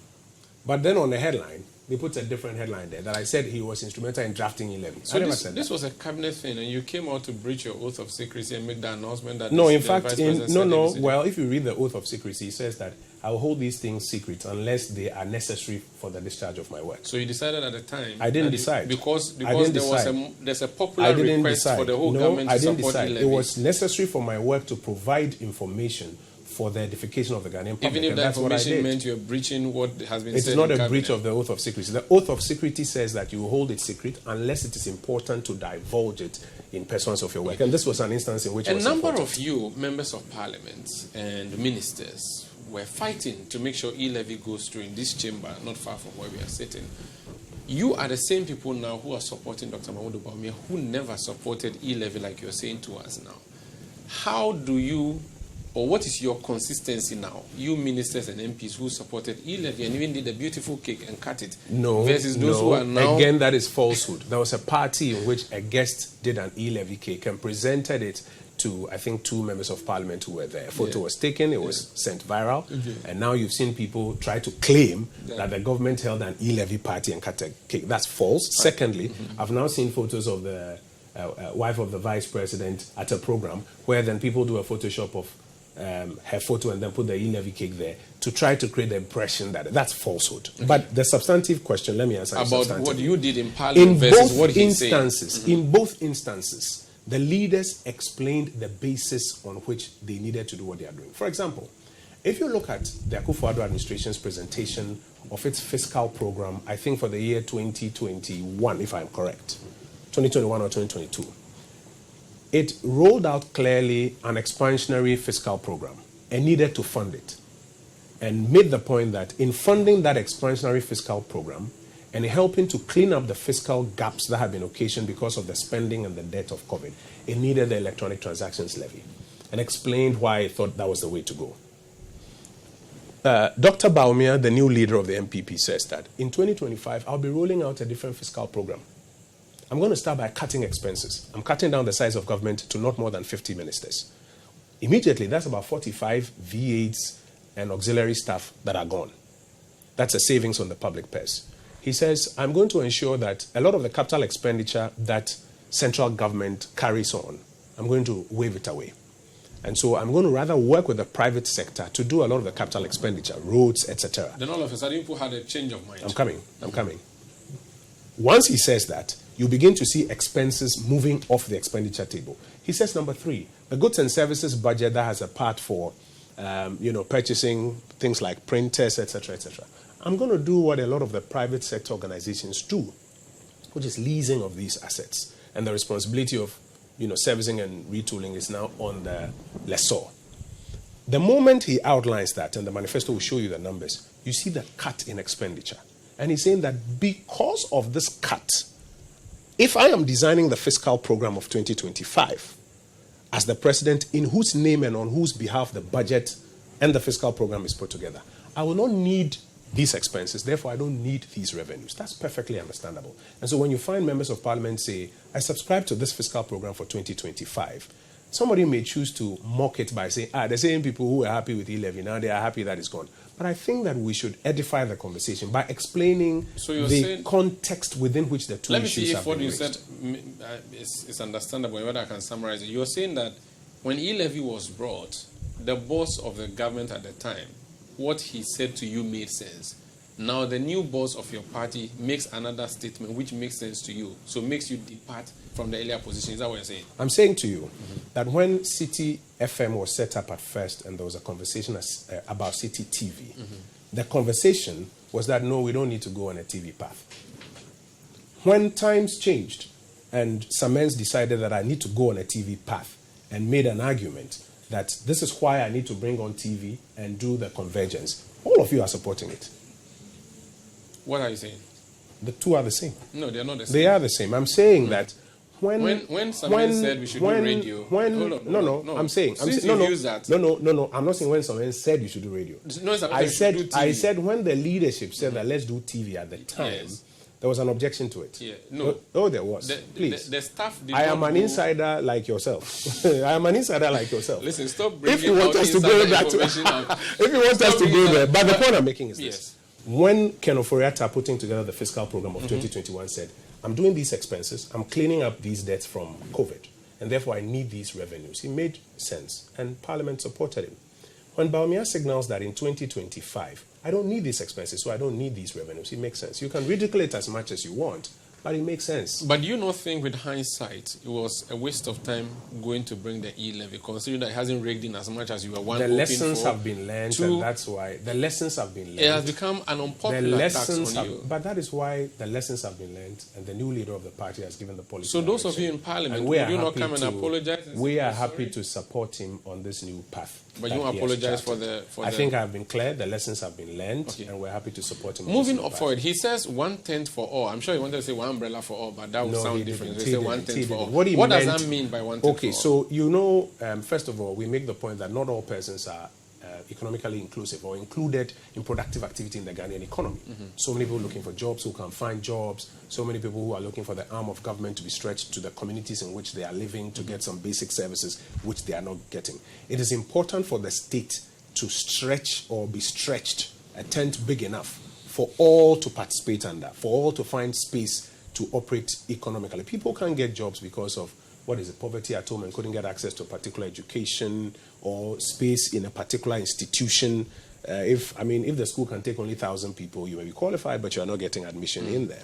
But then on the headline, they put a different headline there that I said he was instrumental in drafting e-levy. So this was a cabinet thing, and you came out to breach your oath of secrecy and make the announcement that well, if you read the oath of secrecy, it says that I will hold these things secret unless they are necessary for the discharge of my work. So you decided at the time? I didn't decide. Because there's a popular request for the whole government to support e-levy. It was necessary for my work to provide information for the edification of the Ghanaian public. Even if and that that's what I information did. meant you're breaching what has been said. It's not in a breach cabinet. of the oath of secrecy. The oath of secrecy says that you hold it secret unless it is important to divulge it in pursuance of your work. And this was an instance in which a number of you, members of parliament and ministers, were fighting to make sure e-levy goes through in this chamber, not far from where we are sitting. You are the same people now who are supporting Dr. Mahamud Bawumia, who never supported e-levy like you're saying to us now. How do you, or what is your consistency now, you ministers and MPs who supported e-levy and even did a beautiful cake and cut it, versus those who are now... Again, that is falsehood. There was a party in which a guest did an e-levy cake and presented it to, I think, 2 members of parliament who were there. A photo was taken, it was sent viral, and now you've seen people try to claim that the government held an e-levy party and cut a cake. That's false. Secondly, I've now seen photos of the wife of the vice president at a program where then people do a Photoshop of her photo and then put the e-levy cake there to try to create the impression that that's falsehood. But the substantive question, let me answer about what you did in parliament versus what he said. In both instances, the leaders explained the basis on which they needed to do what they are doing. For example, if you look at the Akufo-Addo administration's presentation of its fiscal program, I think for the year 2021, if I'm correct, 2021 or 2022, it rolled out clearly an expansionary fiscal program and needed to fund it, and made the point that in funding that expansionary fiscal program and helping to clean up the fiscal gaps that have been occasioned because of the spending and the debt of COVID, it needed the electronic transactions levy, and explained why it thought that was the way to go. Dr. Bawumia, the new leader of the MPP, says that in 2025, I'll be rolling out a different fiscal program. I'm going to start by cutting expenses. I'm cutting down the size of government to not more than 50 ministers. Immediately, that's about 45 V8s and auxiliary staff that are gone. That's a savings on the public purse. He says, I'm going to ensure that a lot of the capital expenditure that central government carries on, I'm going to waive it away. And so I'm going to rather work with the private sector to do a lot of the capital expenditure, roads, etc. Then all of a sudden, people had a change of mind. I'm coming. Once he says that, you begin to see expenses moving off the expenditure table. He says, number 3, the goods and services budget that has a part for, purchasing things like printers, etc., etc. I'm going to do what a lot of the private sector organizations do, which is leasing of these assets. And the responsibility of, servicing and retooling is now on the lessor. The moment he outlines that, and the manifesto will show you the numbers, you see the cut in expenditure. And he's saying that because of this cut, if I am designing the fiscal program of 2025 as the president in whose name and on whose behalf the budget and the fiscal program is put together, I will not need these expenses, therefore I don't need these revenues. That's perfectly understandable. And so when you find members of parliament say, I subscribe to this fiscal program for 2025, somebody may choose to mock it by saying, the same people who were happy with e-levy, now they are happy that it's gone. But I think that we should edify the conversation by explaining the context within which the two issues have been raised. Let me see if what you said is understandable and whether I can summarize it. You're saying that when e-levy was brought, the boss of the government at the time, what he said to you made sense. Now the new boss of your party makes another statement which makes sense to you, so makes you depart from the earlier position. Is that what you're saying? I'm saying to you that when City FM was set up at first and there was a conversation about City TV, the conversation was that, no, we don't need to go on a TV path. When times changed and Samens decided that I need to go on a TV path and made an argument that this is why I need to bring on TV and do the convergence, all of you are supporting it. What are you saying? The two are the same. No, they're not the same. They are the same. I'm saying that when someone said we should do radio, I'm saying I'm not saying when someone said you should do radio. No, I said when the leadership said that let's do TV at the time, there was an objection to it. Yeah, no. Oh, there was. Please. The staff did I am an insider like yourself. I am an insider like yourself. Listen, stop bringing if you want us to go back to if you want us to go there, but the point I'm making is this. When Ken Oforiatta putting together the fiscal program of 2021 said, I'm doing these expenses, I'm cleaning up these debts from COVID, and therefore I need these revenues. He made sense, and Parliament supported him. When Bawumia signals that in 2025, I don't need these expenses, so I don't need these revenues, it makes sense. You can ridicule it as much as you want, But it makes sense. But do you not think, with hindsight, it was a waste of time going to bring the E-levy, considering that it hasn't rigged in as much as you were The lessons have been learned, and that's why the lessons have been learned. It has become an unpopular tax on you. But that is why the lessons have been learned, and the new leader of the party has given the policy. So those of you in Parliament, would you not come and apologize? We are happy to support him on this new path. But you won't apologize for the... I think I've been clear, the lessons have been learned, and we're happy to support him. Moving up forward, he says 1/10 for all. I'm sure he wanted to say one umbrella for all, but that would sound different. He said 1/10 for all. What does that mean by 1/10 for all? Okay, so you know, first of all, we make the point that not all persons are economically inclusive or included in productive activity in the Ghanaian economy. So many people looking for jobs who can't find jobs, so many people who are looking for the arm of government to be stretched to the communities in which they are living to get some basic services which they are not getting. It is important for the state to stretch or be stretched a tent big enough for all to participate under, for all to find space to operate economically. People can't get jobs because of poverty at home and couldn't get access to a particular education or space in a particular institution. If the school can take only 1,000 people, you may be qualified, but you are not getting admission in there.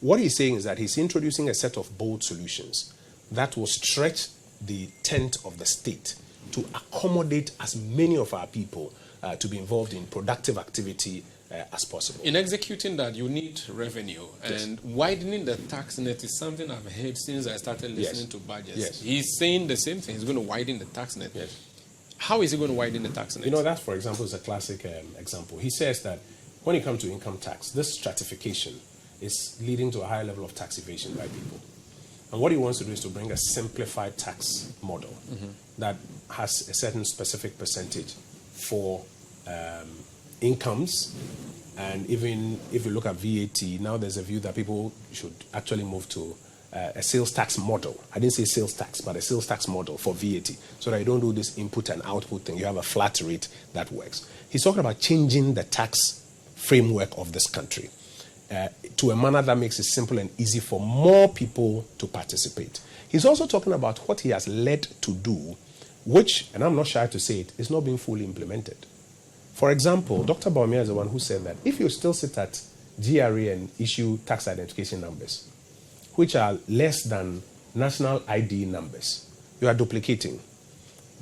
What he's saying is that he's introducing a set of bold solutions that will stretch the tent of the state to accommodate as many of our people to be involved in productive activity as possible. In executing that, you need revenue, and widening the tax net is something I've heard since I started listening to budgets. Yes. He's saying the same thing. He's going to widen the tax net. Yes. How is he going to widen the tax net? You know, that, for example, is a classic example. He says that when it comes to income tax, this stratification is leading to a higher level of tax evasion by people. And what he wants to do is to bring a simplified tax model that has a certain specific percentage for incomes. And even if you look at VAT, now there's a view that people should actually move to a sales tax model. I didn't say sales tax, but a sales tax model for VAT, so that you don't do this input and output thing. You have a flat rate that works. He's talking about changing the tax framework of this country to a manner that makes it simple and easy for more people to participate. He's also talking about what he has led to do, which, and I'm not shy to say it, is not being fully implemented. For example, Dr. Bawumia is the one who said that if you still sit at GRA and issue tax identification numbers, which are less than national ID numbers, you are duplicating.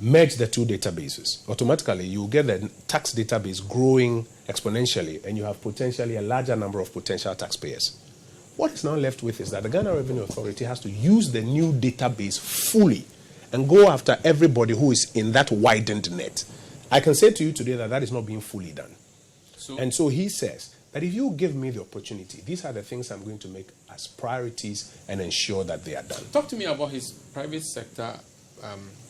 Merge the two databases. Automatically, you get the tax database growing exponentially, and you have potentially a larger number of potential taxpayers. What is now left with is that the Ghana Revenue Authority has to use the new database fully and go after everybody who is in that widened net. I can say to you today that that is not being fully done. So he says that if you give me the opportunity, these are the things I'm going to make as priorities and ensure that they are done. Talk to me about his private sector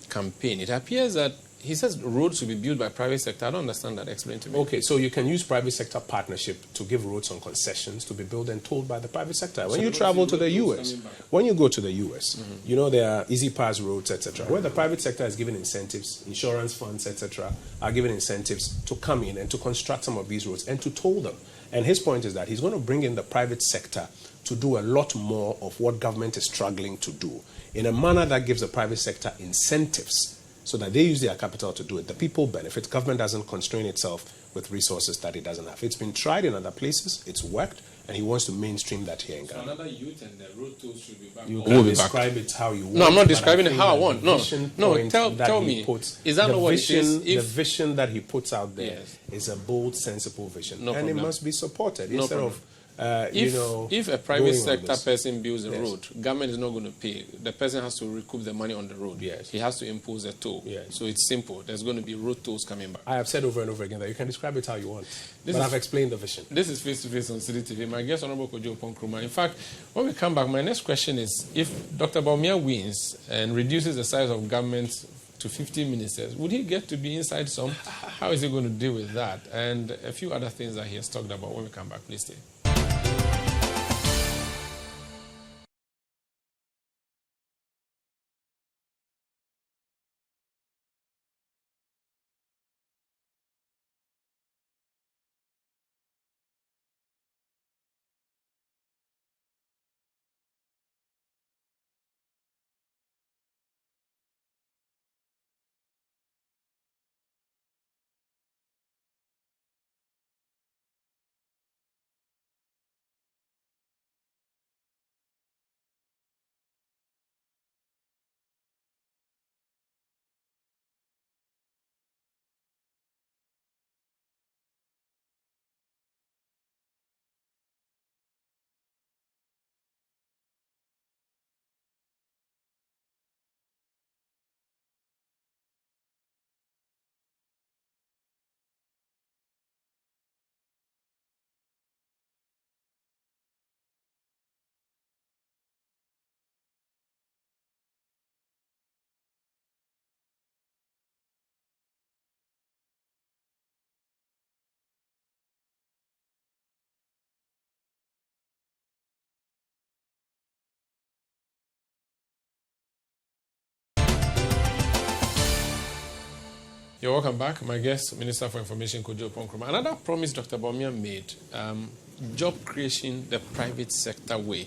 campaign. It appears that he says roads should be built by private sector. I don't understand that. Explain to me. Okay, so you can use private sector partnership to give roads on concessions to be built and tolled by the private sector. When you travel to the US, when you go to the US, you know there are easy pass roads, etc., where the private sector is given incentives, insurance funds, etc., are given incentives to come in and to construct some of these roads and to toll them. And his point is that he's going to bring in the private sector to do a lot more of what government is struggling to do in a manner that gives the private sector incentives so that they use their capital to do it. The people benefit. Government doesn't constrain itself with resources that it doesn't have. It's been tried in other places. It's worked. And he wants to mainstream that here in Ghana. So another youth and the road tools should be back. You can describe it how you want. No, I'm not describing it how I want. No, tell me. Is that not what it is? The vision that he puts out there is a bold, sensible vision. And it must be supported instead of if a private sector person builds a road, government is not going to pay. The person has to recoup the money on the road. Yes. He has to impose a toll. Yes. So it's simple. There's going to be road tolls coming back. I have said over and over again that you can describe it how you want. But I've explained the vision. This is face-to-face on CDTV. My guest, Honorable Kojo Oppong Nkrumah. In fact, when we come back, my next question is, if Dr. Bawumia wins and reduces the size of government to 15 ministers, would he get to be inside some? How is he going to deal with that? And a few other things that he has talked about. When we come back, please stay. You're welcome back. My guest, Minister for Information, Kojo Oppong Nkrumah. Another promise Dr. Bawumia made, job creation the private sector way.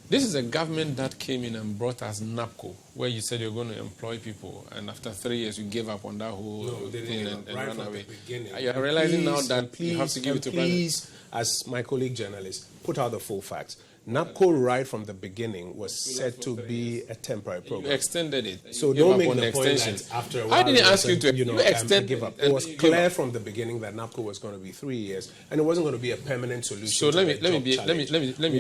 This is a government that came in and brought us NAPCO, where you said you're going to employ people, and after 3 years you gave up on that whole thing and right ran from away. The beginning. You're realizing now that you have to give it to please, as my colleague journalist, put out the full facts. NAPCO right from the beginning was said to be a temporary program. You extended it. So don't make the point that after a while... I didn't ask you to you extend give up. It was clear from the beginning that NAPCO was going to be 3 years, and it wasn't going to be a permanent solution. So let me be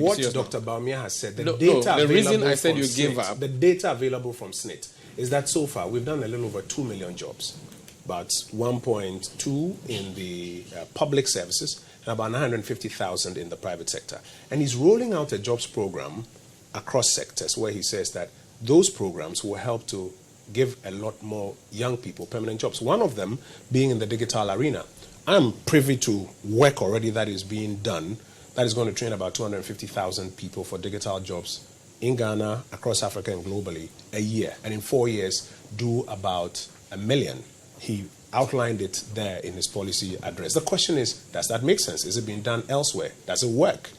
what Dr. Bawumia has said. The reason I said you gave up, the data available from SNIT is that so far we've done a little over 2 million jobs, about 1.2 in the public services, and about 950,000 in the private sector. And he's rolling out a jobs program across sectors where he says that those programs will help to give a lot more young people permanent jobs. One of them being in the digital arena. I'm privy to work already that is being done that is going to train about 250,000 people for digital jobs in Ghana, across Africa and globally a year. And in 4 years, do about 1 million. He outlined it there in his policy address. The question is, does that make sense? Is it being done elsewhere? Does it work?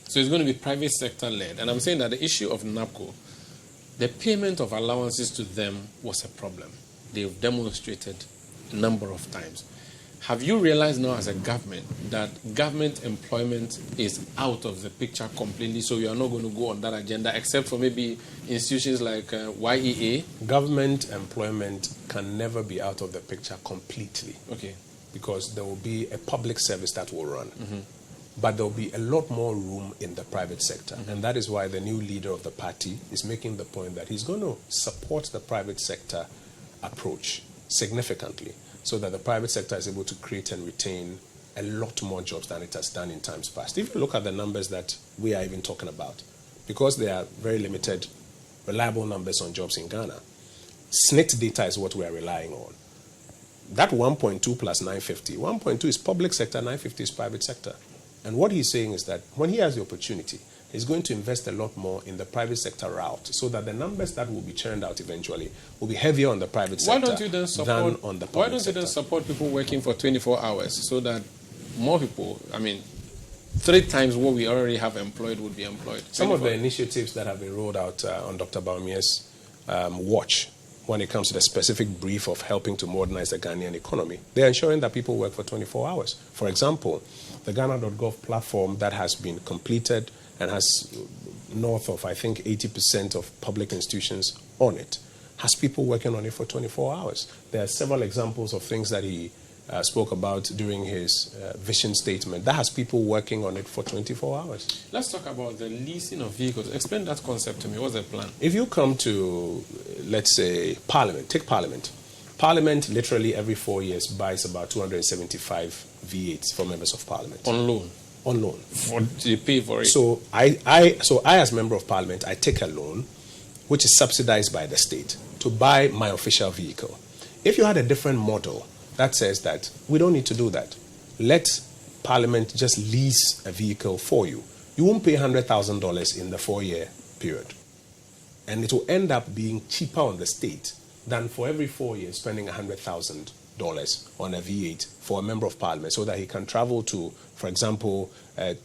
So it's going to be private sector led. And I'm saying that the issue of NAPCO, the payment of allowances to them was a problem. They've demonstrated a number of times. Have you realized now as a government that government employment is out of the picture completely, so you are not going to go on that agenda except for maybe institutions like YEA? Government employment can never be out of the picture completely. Okay. Because there will be a public service that will run. But there will be a lot more room in the private sector. And that is why the new leader of the party is making the point that he's going to support the private sector approach significantly, so that the private sector is able to create and retain a lot more jobs than it has done in times past. If you look at the numbers that we are even talking about, because there are very limited, reliable numbers on jobs in Ghana, SNIT data is what we are relying on. That 1.2 plus 950, 1.2 is public sector, 950 is private sector. And what he's saying is that when he has the opportunity, he's going to invest a lot more in the private sector route, so that the numbers that will be churned out eventually will be heavier on the private sector than on the public sector. Why don't you then support people working for 24 hours so that more people, 3 times what we already have employed would be employed? Some of the initiatives that have been rolled out on Dr. Bawumia's watch, when it comes to the specific brief of helping to modernize the Ghanaian economy, they're ensuring that people work for 24 hours. For example, the Ghana.gov platform that has been completed and has north of, I think, 80% of public institutions on it, has people working on it for 24 hours. There are several examples of things that he spoke about during his vision statement that has people working on it for 24 hours. Let's talk about the leasing of vehicles. Explain that concept to me. What's the plan? If you come to, let's say, Parliament, take Parliament. Parliament literally every 4 years buys about 275 V8s for members of Parliament. On loan? On loan. You pay for it? So I, as member of Parliament, I take a loan, which is subsidized by the state, to buy my official vehicle. If you had a different model that says that we don't need to do that, let Parliament just lease a vehicle for you, you won't pay $100,000 in the 4-year period. And it will end up being cheaper on the state than for every 4 years spending $100,000 on a V8 for a member of Parliament, so that he can travel to, for example,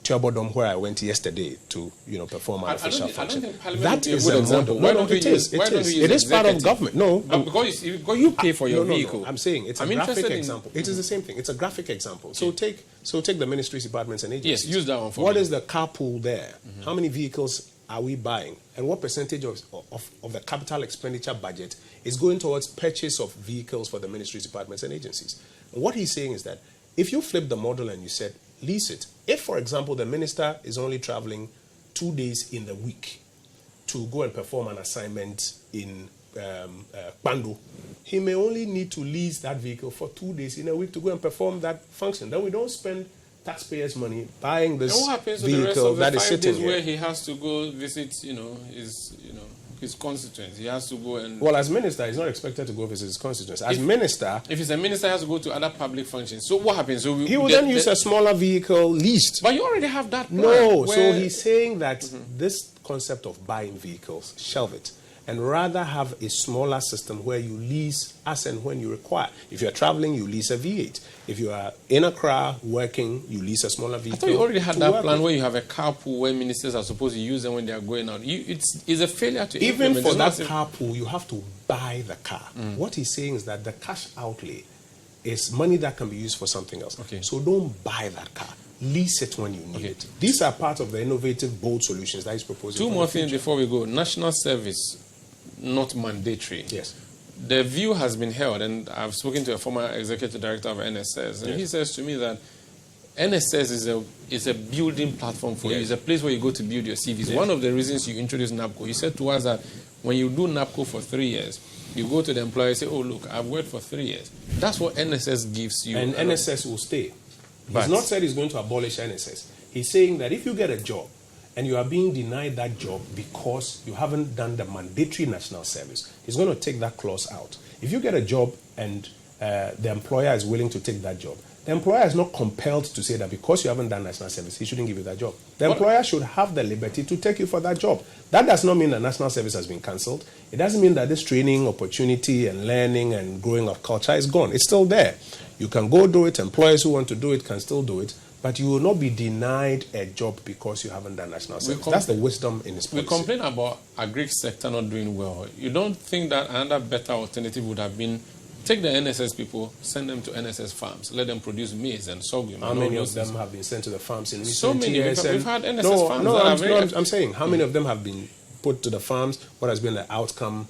Turbodom, where I went yesterday to perform my official function. That is a model. No, it is. It is part of government. No, because you pay for your vehicle. No. I'm saying it's a graphic example. It is the same thing. It's a graphic example. Okay. So take the ministries, departments, and agencies. Yes, use that one for What is the carpool there? How many vehicles are we buying? And what percentage of the capital expenditure budget is going towards purchase of vehicles for the ministries, departments, and agencies? And what he's saying is that if you flip the model and you said, lease it. If, for example, the minister is only traveling 2 days in the week to go and perform an assignment in Kpandu, he may only need to lease that vehicle for 2 days in a week to go and perform that function. Then we don't spend taxpayers' money buying this vehicle that is sitting here. And what happens to the rest of the 5 days where he has to go visit, his constituents? He has to go and... Well, as minister, he's not expected to go visit his constituents. As minister... If he's a minister, he has to go to other public functions. So what happens? So he will then use a smaller vehicle leased. But you already have that plan. No, so he's saying that this concept of buying vehicles, shelve it. and rather have a smaller system where you lease as and when you require. If you're traveling, you lease a V8. If you are in Accra working, you lease a smaller vehicle. I thought you already had that plan where you have a carpool where ministers are supposed to use them when they are going out. It's a failure to even implement. for that carpool, you have to buy the car. What he's saying is that the cash outlay is money that can be used for something else. Okay. So don't buy that car. Lease it when you need it. These are part of the innovative, bold solutions that he's proposing. Two more things before we go. National service, not mandatory. Yes. The view has been held, and I've spoken to a former executive director of NSS, and he says to me that NSS is a building platform for you. It's a place where you go to build your CVs. One of the reasons you introduced NAPCO, he said to us that when you do NAPCO for 3 years, you go to the employer and say, oh, look, I've worked for 3 years. That's what NSS gives you. And NSS will stay. He's not said he's going to abolish NSS. He's saying that if you get a job and you are being denied that job because you haven't done the mandatory national service, he's going to take that clause out. If you get a job and the employer is willing to take that job, the employer is not compelled to say that because you haven't done national service, he shouldn't give you that job. The employer should have the liberty to take you for that job. That does not mean that national service has been cancelled. It doesn't mean that this training, opportunity, and learning and growing of culture is gone. It's still there. You can go do it. Employers who want to do it can still do it. But you will not be denied a job because you haven't done national service. That's the wisdom in this policy. We complain about agri sector not doing well. You don't think that another better alternative would have been take the NSS people, send them to NSS farms, let them produce maize and sorghum. How many of them have been sent to the farms in recent so many, years? We've had NSS farms. I'm saying, how many of them have been put to the farms? What has been the outcome?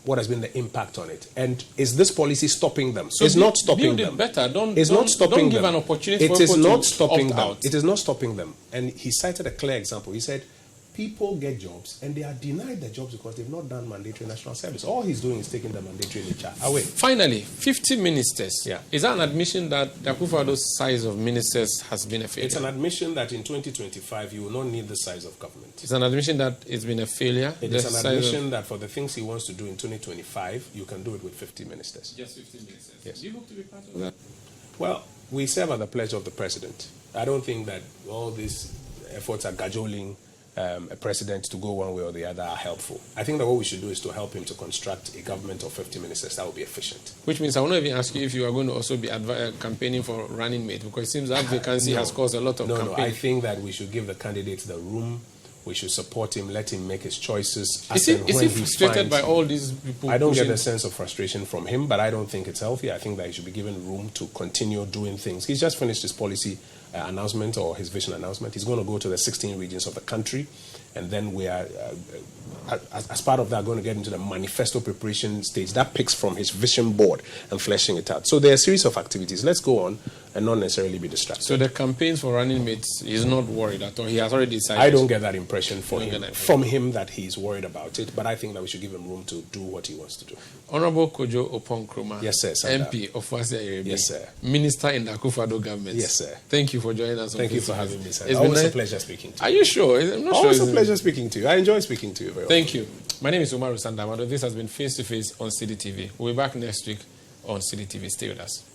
What has been the impact on it? And is this policy stopping them? So it's not stopping them. Build it better. Don't give an opportunity for people to opt out. It is not stopping them. And he cited a clear example. He said, people get jobs and they are denied the jobs because they've not done mandatory national service. All he's doing is taking the mandatory nature away. Finally, 50 ministers. Yeah. Is that an admission that the Akufo-Addo's size of ministers has been a failure? It's an admission that in 2025 you will not need the size of government. It's an admission that it's been a failure. It is an admission that for the things he wants to do in 2025, you can do it with 50 ministers. Just 50 ministers. Yes. Do you hope to be part of that? Well, we serve at the pledge of the president. I don't think that all these efforts are cajoling a president to go one way or the other are helpful. I think that what we should do is to help him to construct a government of 50 ministers that will be efficient. Which means I want to even ask you if you are going to also be campaigning for running mate, because it seems that vacancy has caused a lot of campaign. No, I think that we should give the candidates the room. We should support him, let him make his choices. Is he frustrated by all these people? I don't get a sense of frustration from him, but I don't think it's healthy. I think that he should be given room to continue doing things. He's just finished his policy announcement or his vision announcement. He's going to go to the 16 regions of the country, and then we are, as part of that, going to get into the manifesto preparation stage. That picks from his vision board and fleshing it out. So there are a series of activities. Let's go on and not necessarily be distracted. So the campaigns for running mates, he's not worried at all. He has already decided. I don't get that impression from him that he's worried about it, but I think that we should give him room to do what he wants to do. Honorable Kojo Oppong Nkrumah. Yes, sir. Sandra. MP of Wasia Erebi. Yes, sir. Minister in the Akufo-Addo government. Yes, sir. Thank you for joining us. Thank you for having me, sir. It's always a pleasure speaking to you. Are you sure? I'm not always sure. A pleasure speaking to you. I enjoy speaking to you very much. Thank you. My name is Umaru Sandamado. This has been Face to Face on CDTV. We'll be back next week on CDTV. Stay with us.